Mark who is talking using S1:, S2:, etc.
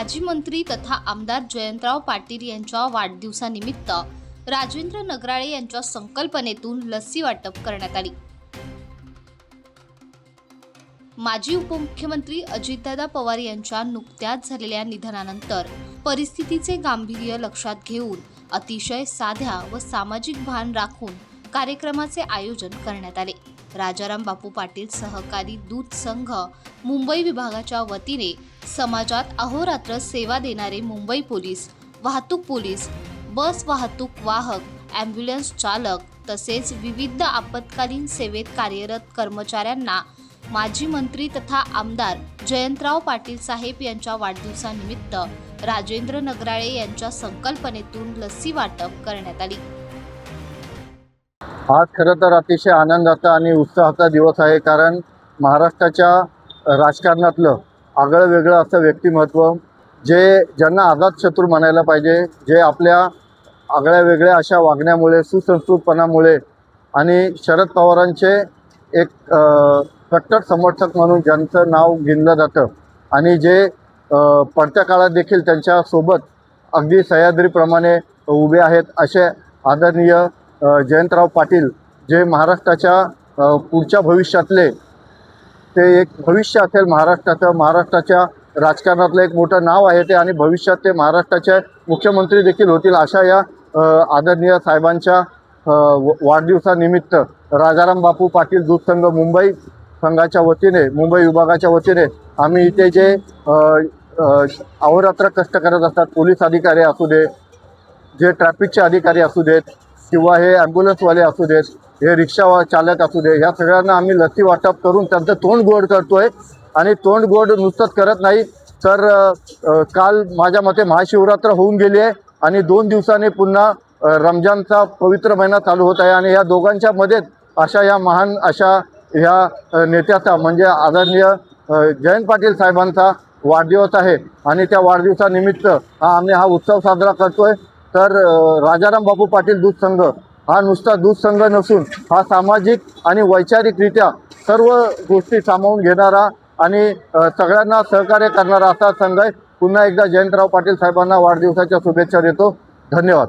S1: माजी मंत्री तथा आमदार जयंतराव पाटील यांच्या वाढदिवसानिमित्त राजेंद्र नगराळे यांच्या संकल्पनेतून लस्सी वाटप करण्यात आली। माजी उपमुख्यमंत्री अजितदादा पवार यांच्या नुकत्याच झालेल्या निधनानंतर परिस्थितीचे गांभीर्य लक्षात घेऊन अतिशय साध्या व सामाजिक भान राखून कार्यक्रमाचे आयोजन करण्यात आले। राजाराम बापू पाटील सहकारी दूध संघ मुंबई विभागाच्या वतीने समाजात अहोरात्र सेवा देणारे मुंबई पोलीस, वाहतूक पोलीस, बस वाहतूक वाहक, ॲम्ब्युलन्स चालक तसेच विविध आपत्कालीन सेवेत कार्यरत कर्मचाऱ्यांना माजी मंत्री तथा आमदार जयंतराव पाटील साहेब यांच्या वाढदिवसानिमित्त राजेंद्र नगराळे यांच्या संकल्पनेतून लस्सी वाटप करण्यात आली।
S2: आज खरं तर अतिशय आनंदाचा आणि उत्साहाचा दिवस आहे, कारण महाराष्ट्राच्या राजकारणातलं आगळं वेगळं असं व्यक्तिमत्व ज्यांना आझाद शत्रू म्हणायला पाहिजे, जे आपल्या आगळ्या वेगळ्या अशा वागण्यामुळे, सुसंस्कृतपणामुळे आणि शरद पवारांचे एक कट्टर समर्थक म्हणून ज्यांचं नाव घेतलं जातं आणि जे पडत्या काळात देखील त्यांच्यासोबत अगदी सह्याद्रीप्रमाणे उभे आहेत, असे आदरणीय जयंतराव पाटील, जे महाराष्ट्राच्या पुढच्या भविष्यातले ते एक भविष्य असेल महाराष्ट्राच्या राजकारणातलं एक मोठं नाव आहे ते, आणि भविष्यात ते महाराष्ट्राचे मुख्यमंत्री देखील होतील, अशा या आदरणीय साहेबांच्या वाढदिवसानिमित्त राजाराम बापू पाटील दूध संघ मुंबई संघाच्या वतीने, मुंबई विभागाच्या वतीने आम्ही इथे जे अहोरात्र कष्ट करत असतात, पोलीस अधिकारी असू दे, जे ट्रॅफिकचे अधिकारी असू देत, किंवा हे ॲम्ब्युलन्सवाले असू देत, हे रिक्षा चालक असू दे, ह्या सगळ्यांना आम्ही लस्सी वाटप करून त्यांचं तोंड गोड करतोय। आणि तोंड गोड नुसतंच करत नाही तर काल माझ्या मते महाशिवरात्र होऊन गेली आहे आणि 2 दिवसांनी पुन्हा रमजानचा पवित्र महिना चालू होत आहे, आणि या दोघांच्या मध्येच अशा या महान अशा ह्या नेत्याचा म्हणजे आदरणीय जयंत पाटील साहेबांचा वाढदिवस आहे, आणि त्या वाढदिवसानिमित्त आम्ही हा उत्सव साजरा करतोय। तर राजाराम बापू पाटील दूध संघ हा नुसता दूध संघ नसून हा सामाजिक आणि वैचारिकरित्या सर्व गोष्टी सामावून घेणारा आणि सगळ्यांना सहकार्य करणारा असा संघ आहे। पुन्हा एकदा जयंतराव पाटील साहेबांना वाढदिवसाच्या शुभेच्छा देतो। धन्यवाद।